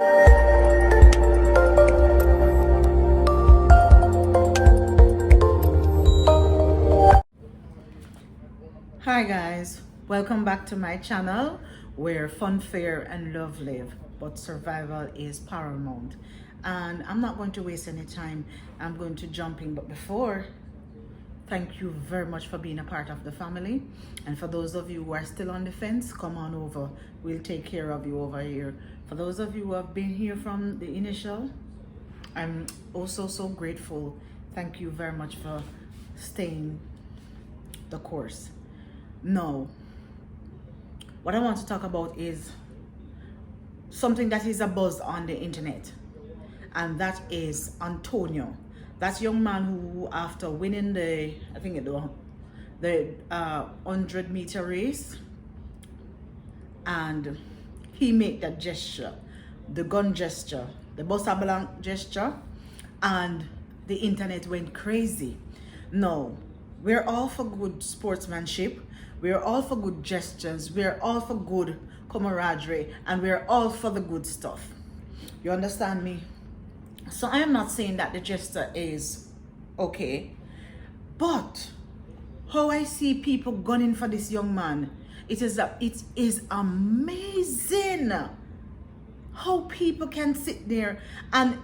Hi guys, welcome back to my channel where fun, fair and love live, but survival is paramount. And I'm not going to waste any time. I'm going to jump in, but before, thank you very much for being a part of the family. And for those of you who are still on the fence, come on over. We'll take care of you over here. For those of you who have been here from the initial, I'm also so grateful. Thank you very much for staying the course. Now, what I want to talk about is something that is a buzz on the internet, and that is Antonio, that young man who, after winning the 100-meter race, and he made that gesture, the gun gesture, the Bossa Blanc gesture, and the internet went crazy. No, we're all for good sportsmanship. We're all for good gestures. We're all for good camaraderie. And we're all for the good stuff. You understand me? So I am not saying that the gesture is okay. But how I see people gunning for this young man, it is amazing how people can sit there and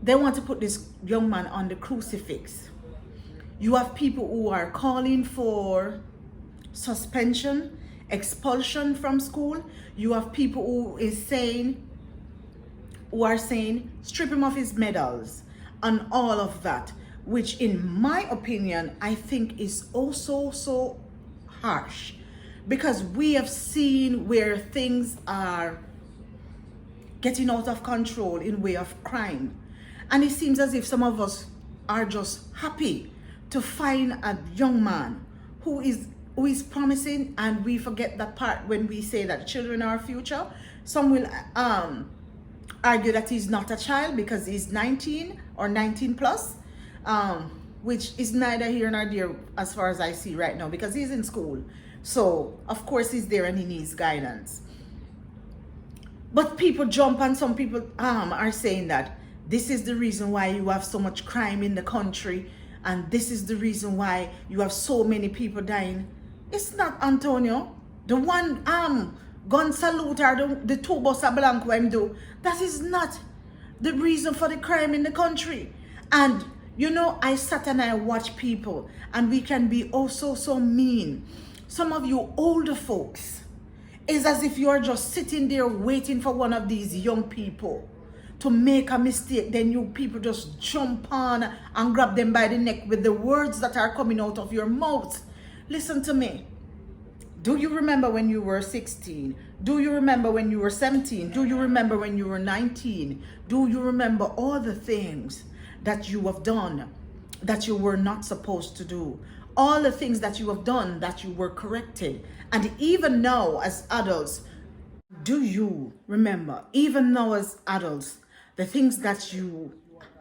they want to put this young man on the crucifix. You have people who are calling for suspension, expulsion from school. You have people who are saying strip him of his medals and all of that, which in my opinion I think is also so harsh, because we have seen where things are getting out of control in way of crime, and it seems as if some of us are just happy to find a young man who is promising, and we forget that part when we say that children are our future. Some will argue that he's not a child because he's 19 or 19 plus, which is neither here nor there as far as I see right now, because he's in school. So of course he's there and he needs guidance. But people jump, and some people are saying that this is the reason why you have so much crime in the country, and this is the reason why you have so many people dying. It's not Antonio. The one gun salute or the two Bossa Blanc when do, that is not the reason for the crime in the country. And you know, I sat and I watch people, and we can be also so mean. Some of you older folks, it's as if you're just sitting there waiting for one of these young people to make a mistake. Then you people just jump on and grab them by the neck with the words that are coming out of your mouth. Listen to me. Do you remember when you were 16? Do you remember when you were 17? Do you remember when you were 19? Do you remember all the things that you have done that you were not supposed to do? All the things that you have done that you were corrected. And even now as adults, do you remember, even now as adults, the things that you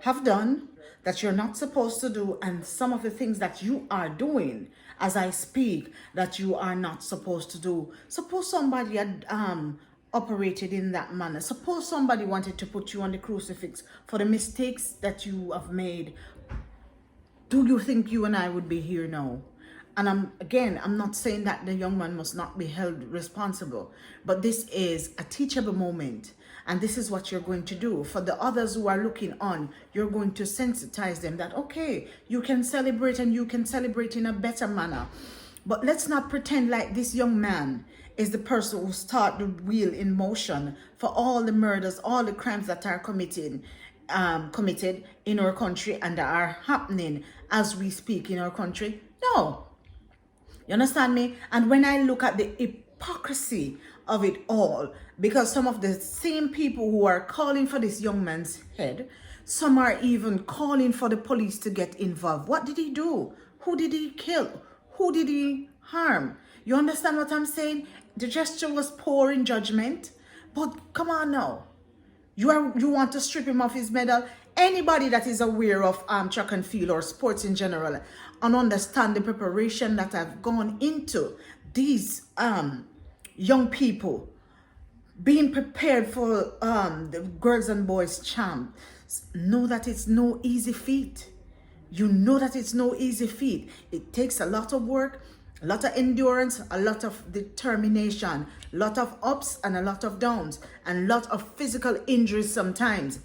have done that you're not supposed to do, and some of the things that you are doing as I speak that you are not supposed to do? Suppose somebody had operated in that manner. Suppose somebody wanted to put you on the crucifix for the mistakes that you have made. Do you think you and I would be here now? And I'm not saying that the young man must not be held responsible, but this is a teachable moment. And this is what you're going to do. For the others who are looking on, you're going to sensitize them that, okay, you can celebrate, and you can celebrate in a better manner. But let's not pretend like this young man is the person who started the wheel in motion for all the murders, all the crimes that are committed in our country and that are happening as we speak in our country. No. You understand me? And when I look at the hypocrisy of it all, because some of the same people who are calling for this young man's head, some are even calling for the police to get involved. What did he do? Who did he kill? Who did he harm? You understand what I'm saying? The gesture was poor in judgment, but come on now. You want to strip him of his medal? Anybody that is aware of track and field or sports in general and understand the preparation that have gone into these young people being prepared for the girls and boys champ, know that it's no easy feat. You know that it's no easy feat. It takes a lot of work, a lot of endurance, a lot of determination, a lot of ups and a lot of downs, and a lot of physical injuries sometimes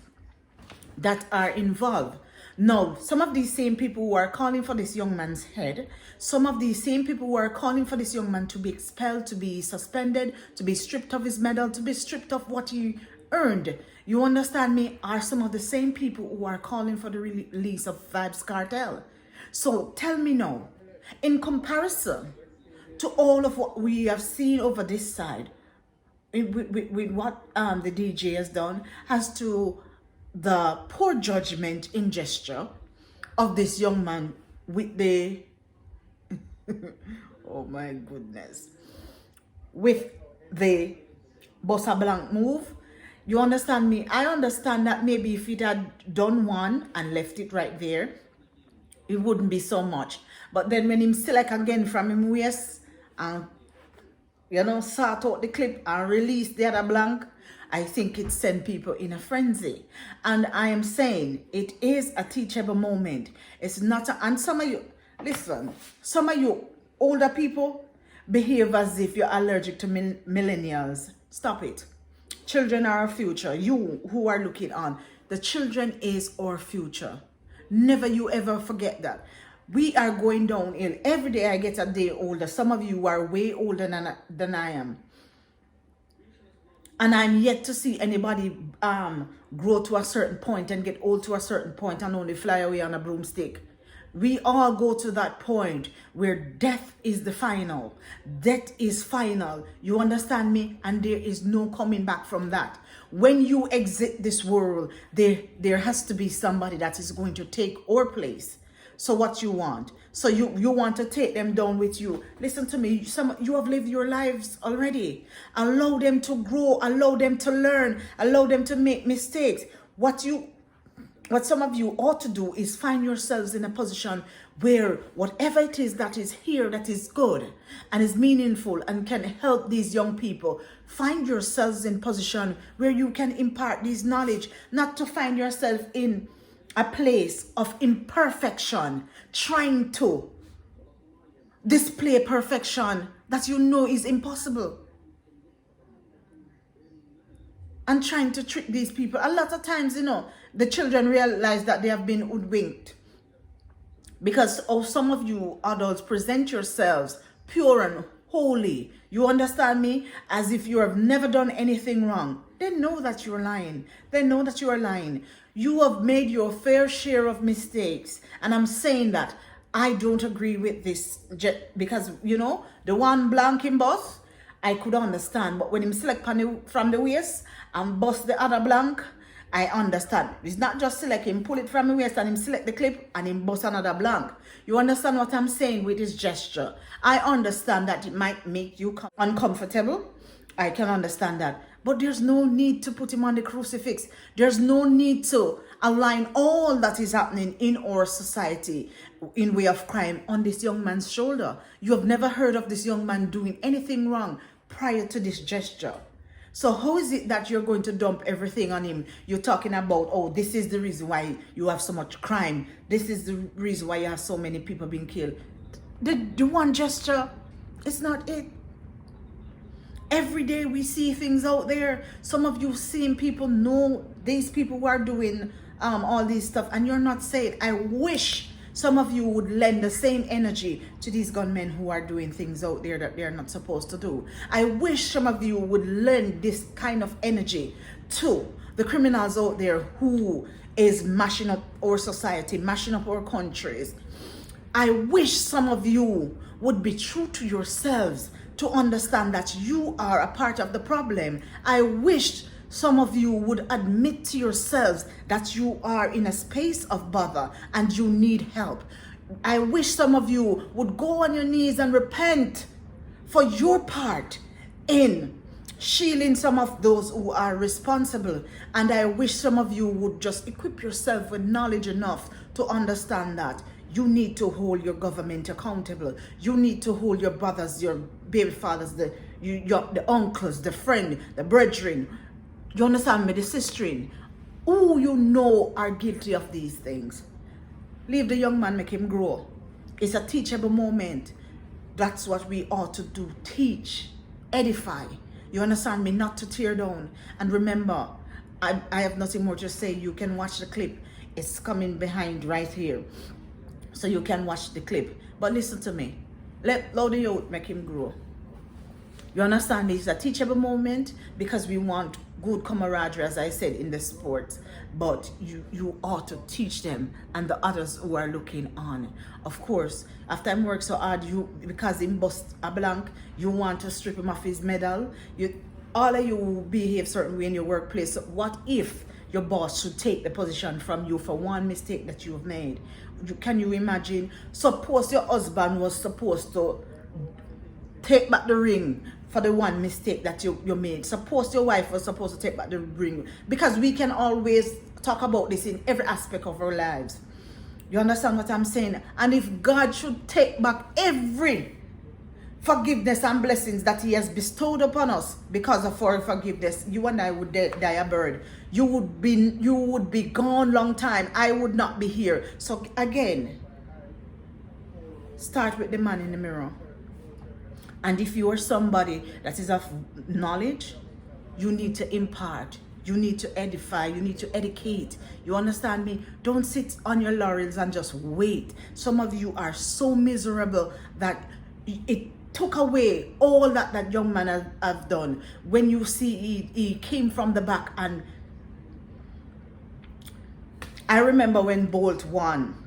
that are involved. Now, some of these same people who are calling for this young man's head, some of these same people who are calling for this young man to be expelled, to be suspended, to be stripped of his medal, to be stripped of what he earned, you understand me, are some of the same people who are calling for the release of Vybz Kartel. So tell me now, in comparison to all of what we have seen over this side, with what the DJ has done, as to the poor judgment in gesture of this young man with the oh my goodness, with the Bossa Blanc move, you understand me? I understand that maybe if it had done one and left it right there, it wouldn't be so much. But then when him select again from him waist and sort out the clip and release the other blank, I think it sent people in a frenzy. And I am saying it is a teachable moment. It's not and some of you, listen, some of you older people behave as if you're allergic to millennials. Stop it. Children are our future. You who are looking on, the children is our future. Never you ever forget that. We are going downhill. Every day I get a day older. Some of you are way older than I am. And I'm yet to see anybody grow to a certain point and get old to a certain point and only fly away on a broomstick. We all go to that point where death is the final. Death is final. You understand me? And there is no coming back from that. When you exit this world, there has to be somebody that is going to take our place. So what you want? So you want to take them down with you. Listen to me. You have lived your lives already. Allow them to grow. Allow them to learn. Allow them to make mistakes. What some of you ought to do is find yourselves in a position where whatever it is that is here that is good and is meaningful and can help these young people, find yourselves in position where you can impart this knowledge, not to find yourself in a place of imperfection, trying to display perfection that you know is impossible. And trying to trick these people. A lot of times, the children realize that they have been hoodwinked. Because some of you adults present yourselves pure and holy. You understand me? As if you have never done anything wrong. They know that you're lying. They know that you are lying. You have made your fair share of mistakes. And I'm saying that I don't agree with this. Because, the one blank in boss, I could understand. But when him select from the waist and bust the other blank, I understand. It's not just select him, pull it from the waist and him select the clip and him bust another blank. You understand what I'm saying with this gesture? I understand that it might make you uncomfortable. I can understand that. But there's no need to put him on the crucifix. There's no need to align all that is happening in our society in way of crime on this young man's shoulder. You have never heard of this young man doing anything wrong prior to this gesture. So how is it that you're going to dump everything on him? You're talking about, oh, this is the reason why you have so much crime. This is the reason why you have so many people being killed. The one gesture is not it. Every day we see things out there. Some of you seeing people know these people who are doing all these stuff and you're not saying. I wish some of you would lend the same energy to these gunmen who are doing things out there that they're not supposed to do. I wish some of you would lend this kind of energy to the criminals out there who is mashing up our society, mashing up our countries. I wish some of you would be true to yourselves to understand that you are a part of the problem. I wish some of you would admit to yourselves that you are in a space of bother and you need help. I wish some of you would go on your knees and repent for your part in shielding some of those who are responsible. And I wish some of you would just equip yourself with knowledge enough to understand that You need to hold your government accountable. You need to hold your brothers, your baby fathers, the uncles, the friend, the brethren. You understand me? The sistering. Who you know are guilty of these things. Leave the young man, make him grow. It's a teachable moment. That's what we ought to do. Teach, edify. You understand me? Not to tear down. And remember, I have nothing more to say. You can watch the clip. It's coming behind right here. So you can watch the clip. But listen to me. Let the youth make him grow. You understand? It's a teachable moment because we want good camaraderie, as I said, in the sports. But you ought to teach them and the others who are looking on. Of course, after him work so hard, because him bust a blank, you want to strip him of his medal. All of you behave certain way in your workplace. So what if your boss should take the position from you for one mistake that you've made? Can you imagine? Suppose your husband was supposed to take back the ring for the one mistake that you made. Suppose your wife was supposed to take back the ring. Because we can always talk about this in every aspect of our lives. You understand what I'm saying? And if God should take back every forgiveness and blessings that he has bestowed upon us because of our forgiveness, you and I would die a bird. You would be gone long time. I would not be here. So again, start with the man in the mirror. And if you are somebody that is of knowledge, you need to impart. You need to edify. You need to educate. You understand me? Don't sit on your laurels and just wait. Some of you are so miserable that it took away all that young man have done. When you see he came from the back, and I remember when Bolt won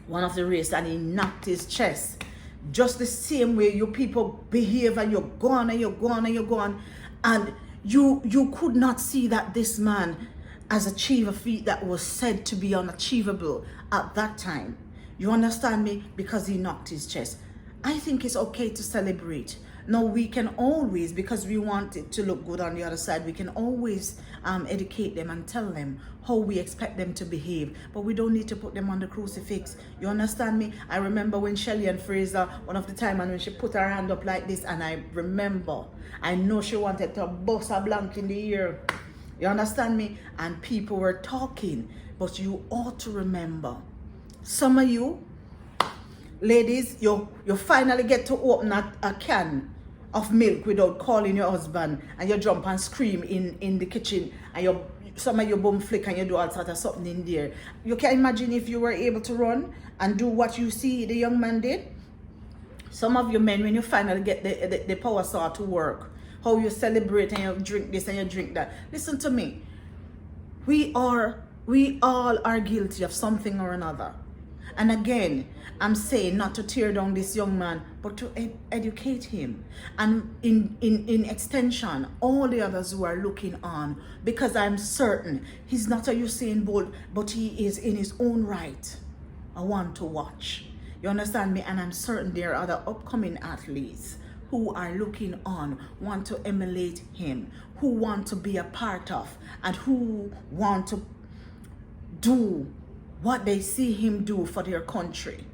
one of the race and he knocked his chest. Just the same way you people behave, and you're gone and you're gone and you're gone, and you could not see that this man has achieved a feat that was said to be unachievable at that time. You understand me? Because he knocked his chest. I think it's okay to celebrate. Now we can always, because we want it to look good on the other side, we can always educate them and tell them how we expect them to behave. But we don't need to put them on the crucifix. You understand me? I remember when Shelly and Fraser, one of the time, and when she put her hand up like this, and I remember, I know she wanted to bust a blank in the ear. You understand me? And people were talking. But you ought to remember, some of you, ladies, you finally get to open a can of milk without calling your husband, and you jump and scream in the kitchen, and some of your bum flick and you do all sort of something in there. You can imagine if you were able to run and do what you see the young man did. Some of you men, when you finally get the power saw to work, how you celebrate and you drink this and you drink that. Listen to me. We all are guilty of something or another. And again, I'm saying not to tear down this young man, but to educate him. And in extension, all the others who are looking on, because I'm certain he's not a Usain Bolt, but he is in his own right a one to watch. You understand me? And I'm certain there are other upcoming athletes who are looking on, want to emulate him, who want to be a part of, and who want to do what they see him do for their country.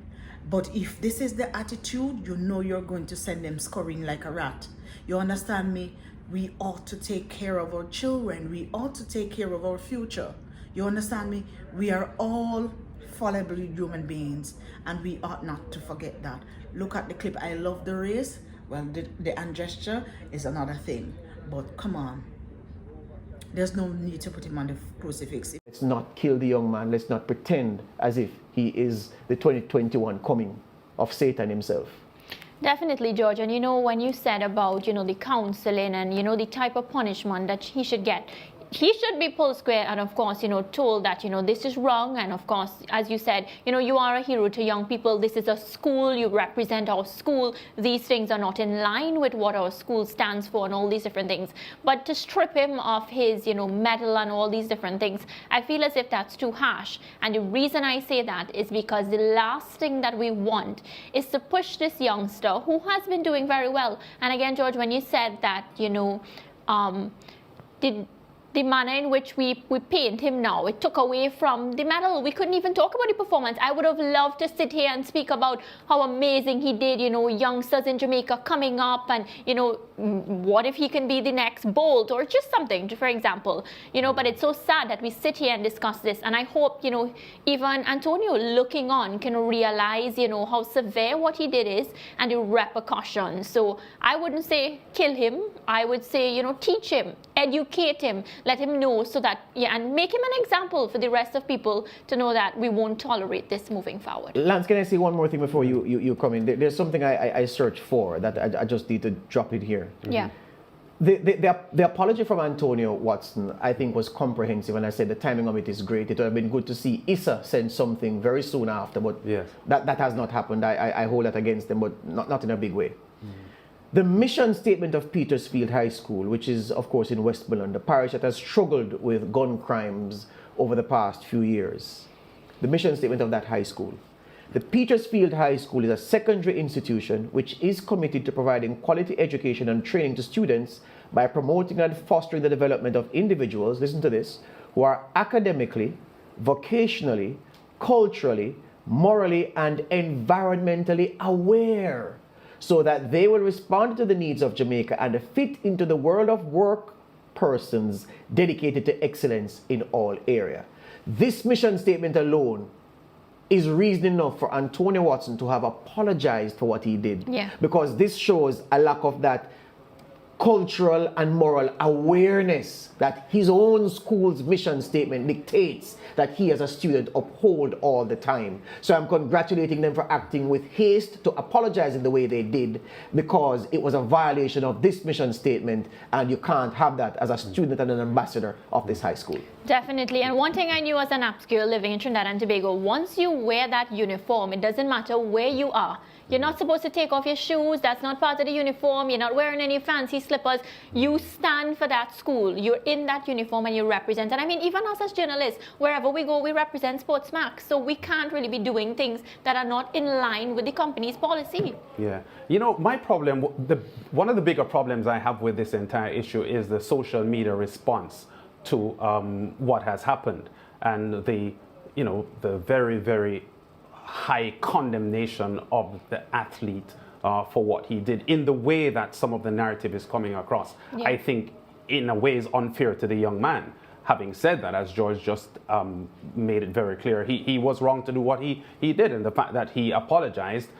But if this is the attitude, you know you're going to send them scurrying like a rat. You understand me? We ought to take care of our children. We ought to take care of our future. You understand me? We are all fallible human beings, and we ought not to forget that. Look at the clip. I love the race. Well, the hand gesture is another thing. But come on. There's no need to put him on the crucifix. Let's not kill the young man. Let's not pretend as if he is the 2021 coming of Satan himself. Definitely, George. And when you said about, the counseling and, the type of punishment that he should get, he should be pulled square and, of course, told that, this is wrong. And, of course, as you said, you are a hero to young people. This is a school. You represent our school. These things are not in line with what our school stands for and all these different things. But to strip him of his, medal and all these different things, I feel as if that's too harsh. And the reason I say that is because the last thing that we want is to push this youngster who has been doing very well. And again, George, when you said that, the manner in which we paint him now, it took away from the medal. We couldn't even talk about the performance. I would have loved to sit here and speak about how amazing he did, you know, youngsters in Jamaica coming up, and, you know, what if he can be the next Bolt or just something, for example, you know. But it's so sad that we sit here and discuss this, and I hope, you know, even Antonio looking on can realize, you know, how severe what he did is and the repercussions. So I wouldn't say kill him. I would say, you know, teach him, educate him, let him know, so that, yeah, and make him an example for the rest of people to know that we won't tolerate this moving forward. Lance, can I say one more thing before you come in? There's something I searched for that I just need to drop it here. Yeah. The apology from Antonio Watson, I think, was comprehensive, and I said the timing of it is great. It would have been good to see Issa send something very soon after, but yes, that has not happened. I hold that against them, but not in a big way. The mission statement of Petersfield High School, which is, of course, in Westmoreland, the parish that has struggled with gun crimes over the past few years. The mission statement of that high school. The Petersfield High School is a secondary institution which is committed to providing quality education and training to students by promoting and fostering the development of individuals, listen to this, who are academically, vocationally, culturally, morally, and environmentally aware, so that they will respond to the needs of Jamaica and fit into the world of work persons dedicated to excellence in all areas. This mission statement alone is reason enough for Antonio Watson to have apologized for what he did. Yeah. Because this shows a lack of that cultural and moral awareness that his own school's mission statement dictates that he as a student uphold all the time. So I'm congratulating them for acting with haste to apologize in the way they did, because it was a violation of this mission statement, and you can't have that as a student and an ambassador of this high school. Definitely. And one thing I knew as an upskill living in Trinidad and Tobago, once you wear that uniform, it doesn't matter where you are. You're not supposed to take off your shoes. That's not part of the uniform. You're not wearing any fancy slippers. You stand for that school. You're in that uniform and you represent. And I mean, even us as journalists, wherever we go, we represent Sportsmax. So we can't really be doing things that are not in line with the company's policy. Yeah. You know, my problem, one of the bigger problems I have with this entire issue is the social media response to what has happened, and the very, very high condemnation of the athlete for what he did in the way that some of the narrative is coming across. Yeah. I think in a way is unfair to the young man. Having said that, as George just made it very clear, he was wrong to do what he did, and the fact that he apologized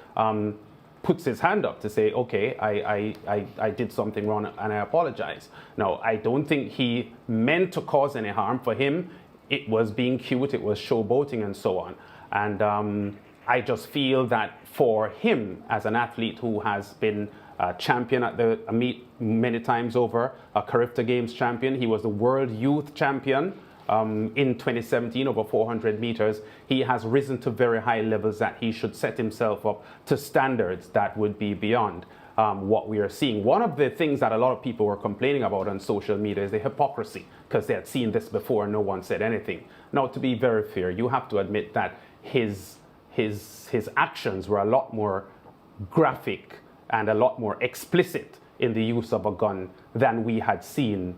puts his hand up to say, okay, I did something wrong and I apologize. Now, I don't think he meant to cause any harm. For him, it was being cute, it was showboating and so on. And I just feel that for him, as an athlete who has been a champion at the meet many times over, a Carifta Games champion, he was the World Youth Champion in 2017 over 400 meters. He has risen to very high levels that he should set himself up to standards that would be beyond what we are seeing. One of the things that a lot of people were complaining about on social media is the hypocrisy, because they had seen this before and no one said anything. Now, to be very fair, you have to admit that his actions were a lot more graphic and a lot more explicit in the use of a gun than we had seen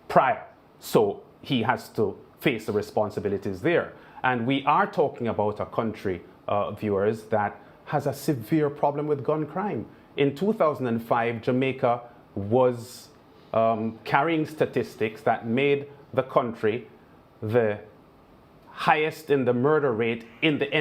prior. So he has to face the responsibilities there. And we are talking about a country, viewers, that has a severe problem with gun crime. In 2005, Jamaica was carrying statistics that made the country the highest in the murder rate in the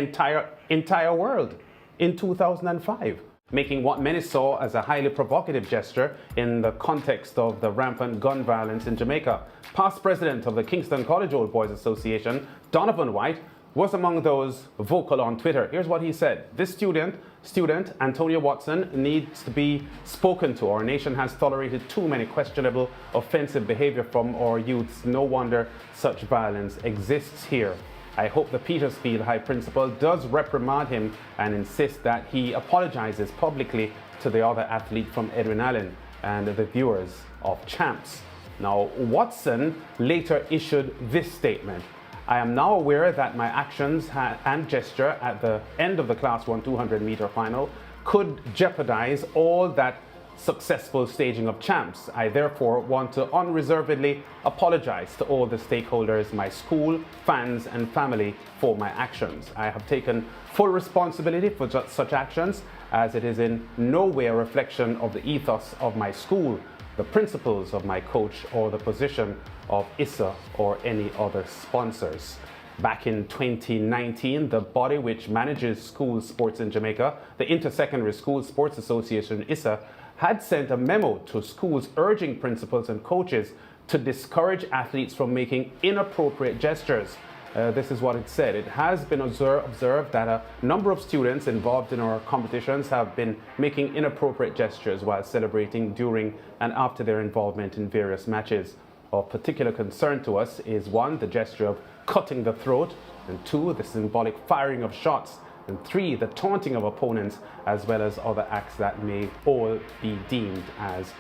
entire world in 2005, making what many saw as a highly provocative gesture in the context of the rampant gun violence in Jamaica. Past president of the Kingston College Old Boys Association, Donovan White, was among those vocal on Twitter. Here's what he said. This student, Antonio Watson, needs to be spoken to. Our nation has tolerated too many questionable, offensive behavior from our youths. No wonder such violence exists here. I hope the Petersfield High Principal does reprimand him and insist that he apologizes publicly to the other athlete from Edwin Allen and the viewers of Champs. Now, Watson later issued this statement. I am now aware that my actions and gesture at the end of the Class 1 200 meter final could jeopardize all that successful staging of champs. I therefore want to unreservedly apologize to all the stakeholders, my school, fans and family for my actions. I have taken full responsibility for such actions, as it is in no way a reflection of the ethos of my school, the principles of my coach, or the position of ISA or any other sponsors. Back in 2019, the body which manages school sports in Jamaica, the Intersecondary School Sports Association, ISA, had sent a memo to schools urging principals and coaches to discourage athletes from making inappropriate gestures. This is what it said. It has been observed that a number of students involved in our competitions have been making inappropriate gestures while celebrating during and after their involvement in various matches. Of particular concern to us is 1, the gesture of cutting the throat, and 2, the symbolic firing of shots, and 3, the taunting of opponents, as well as other acts that may all be deemed as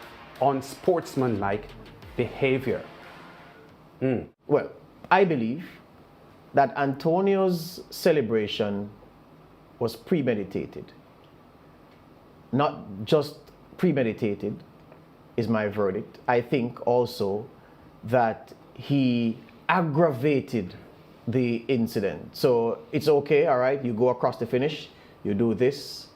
unsportsmanlike behavior. Well, I believe that Antonio's celebration was premeditated. Not just premeditated is my verdict. I think also that he aggravated the incident. So it's okay, all right, you go across the finish, you do this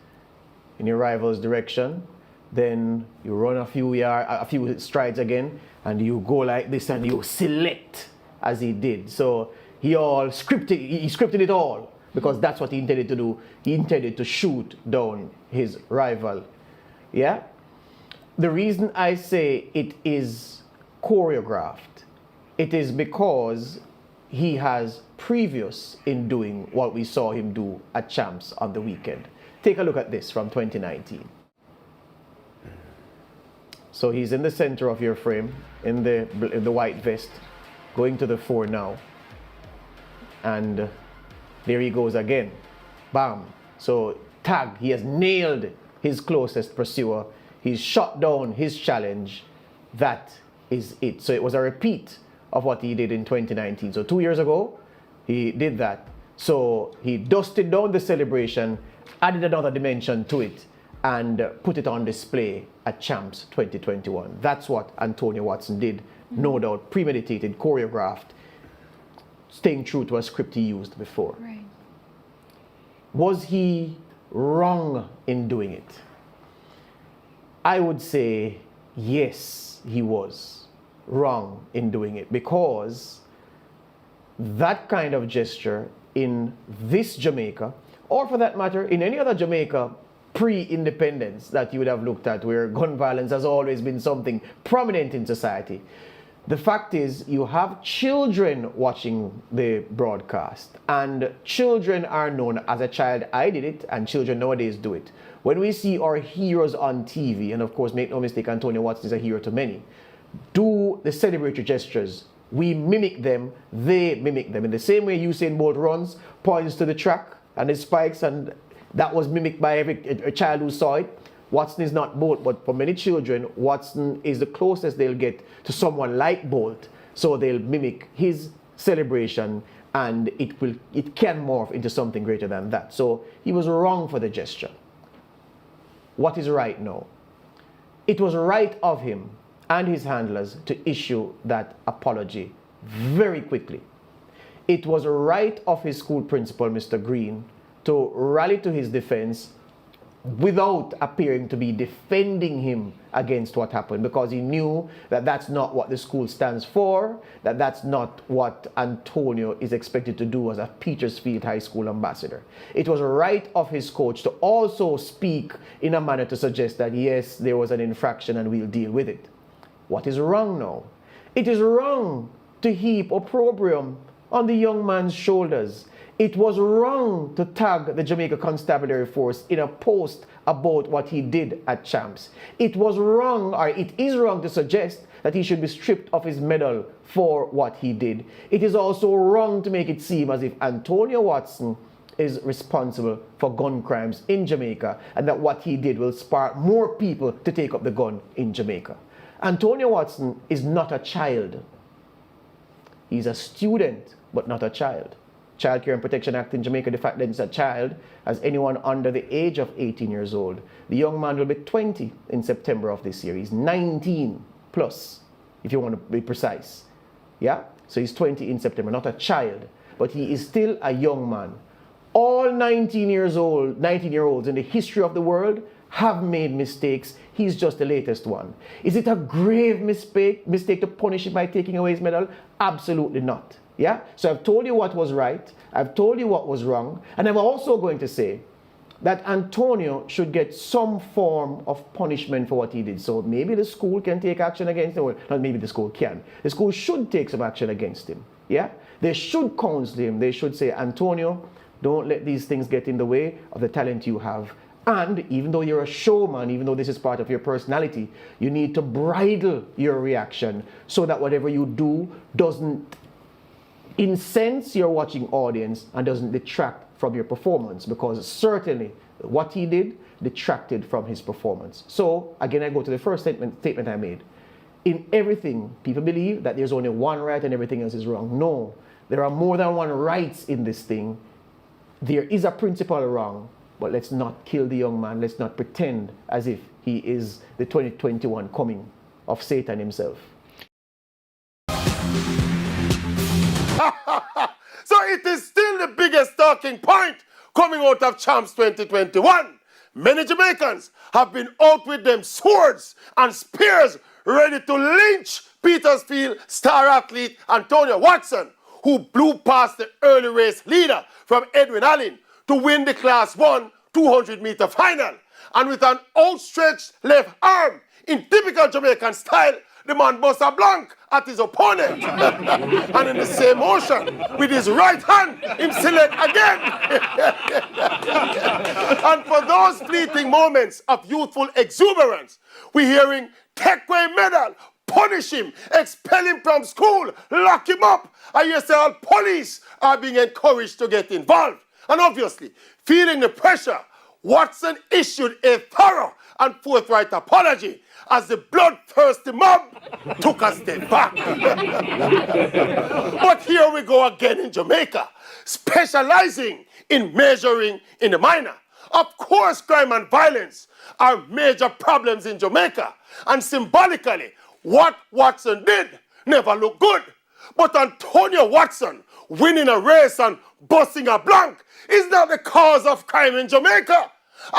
in your rival's direction, then you run a few strides again, and you go like this and you select as he did. So he scripted it all, because that's what he intended to do. He intended to shoot down his rival. Yeah? The reason I say it is choreographed, it is because he has previous in doing what we saw him do at Champs on the weekend. Take a look at this from 2019. So he's in the center of your frame, in the white vest, going to the 4 now. And there he goes again. Bam. So tag, he has nailed his closest pursuer. He's shot down his challenge. That is it. So it was a repeat of what he did in 2019. So 2 years ago, he did that. So he dusted down the celebration, added another dimension to it, and put it on display at Champs 2021. That's what Antonio Watson did. No doubt, premeditated, choreographed, staying true to a script he used before. Right. Was he wrong in doing it? I would say yes, he was wrong in doing it, because that kind of gesture in this Jamaica, or for that matter, in any other Jamaica pre-independence that you would have looked at, where gun violence has always been something prominent in society. The fact is, you have children watching the broadcast, and children are known. As a child, I did it, and children nowadays do it. When we see our heroes on TV, and of course, make no mistake, Antonio Watson is a hero to many, do the celebratory gestures. We mimic them, they mimic them. In the same way Usain Bolt runs, points to the track and his spikes, and that was mimicked by every child who saw it. Watson is not Bolt, but for many children, Watson is the closest they'll get to someone like Bolt. So they'll mimic his celebration, and it can morph into something greater than that. So he was wrong for the gesture. What is right now? It was right of him and his handlers to issue that apology very quickly. It was right of his school principal, Mr. Green, to rally to his defense without appearing to be defending him against what happened, because he knew that that's not what the school stands for, that that's not what Antonio is expected to do as a Petersfield High School ambassador. It was right of his coach to also speak in a manner to suggest that yes, there was an infraction and we'll deal with it. What is wrong now? It is wrong to heap opprobrium on the young man's shoulders. It was wrong to tag the Jamaica Constabulary Force in a post about what he did at Champs. It was wrong, or it is wrong, to suggest that he should be stripped of his medal for what he did. It is also wrong to make it seem as if Antonio Watson is responsible for gun crimes in Jamaica, and that what he did will spark more people to take up the gun in Jamaica. Antonio Watson is not a child. He's a student, but not a child. Child Care and Protection Act in Jamaica, the fact that it's a child, as anyone under the age of 18 years old. The young man will be 20 in September of this year. He's 19 plus, if you want to be precise. Yeah? So he's 20 in September, not a child, but he is still a young man. All 19-year-olds in the history of the world have made mistakes. He's just the latest one. Is it a grave mistake to punish him by taking away his medal? Absolutely not. Yeah? So I've told you what was right, I've told you what was wrong, and I'm also going to say that Antonio should get some form of punishment for what he did. So maybe the school can take action against him, or not maybe the school can. The school should take some action against him. Yeah? They should counsel him. They should say, Antonio, don't let these things get in the way of the talent you have. And even though you're a showman, even though this is part of your personality, you need to bridle your reaction so that whatever you do doesn't incense your watching audience and doesn't detract from your performance, because certainly what he did detracted from his performance. So again, I go to the first statement I made. In everything, people believe that there's only one right and everything else is wrong. No, there are more than one rights in this thing. There is a principle wrong, but let's not kill the young man. Let's not pretend as if he is the 2021 coming of Satan himself. So it is still the biggest talking point coming out of Champs 2021. Many Jamaicans have been out with them swords and spears ready to lynch Petersfield star athlete Antonio Watson, who blew past the early race leader from Edwin Allen to win the Class 1 200-meter final. And with an outstretched left arm, in typical Jamaican style, the man busts a blank at his opponent. And in the same motion, with his right hand, him select again. And for those fleeting moments of youthful exuberance, we're hearing take away medal, punish him, expel him from school, lock him up. And you say all police are being encouraged to get involved. And obviously, feeling the pressure, Watson issued a thorough and forthright apology as the bloodthirsty mob took a step back. But here we go again in Jamaica, specializing in measuring in the minor. Of course, crime and violence are major problems in Jamaica, and symbolically, what Watson did never looked good. But Antonio Watson winning a race and busting a blank is not the cause of crime in Jamaica.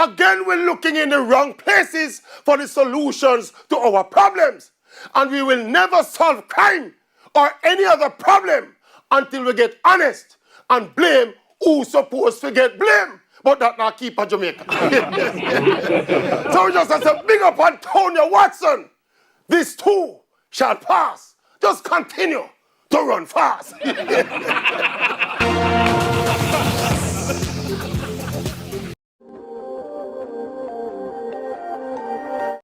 Again, we're looking in the wrong places for the solutions to our problems. And we will never solve crime or any other problem until we get honest and blame who's supposed to get blamed. But that not keep a Jamaica. So we just have to big up Antonio Watson. This too shall pass. Just continue to run fast.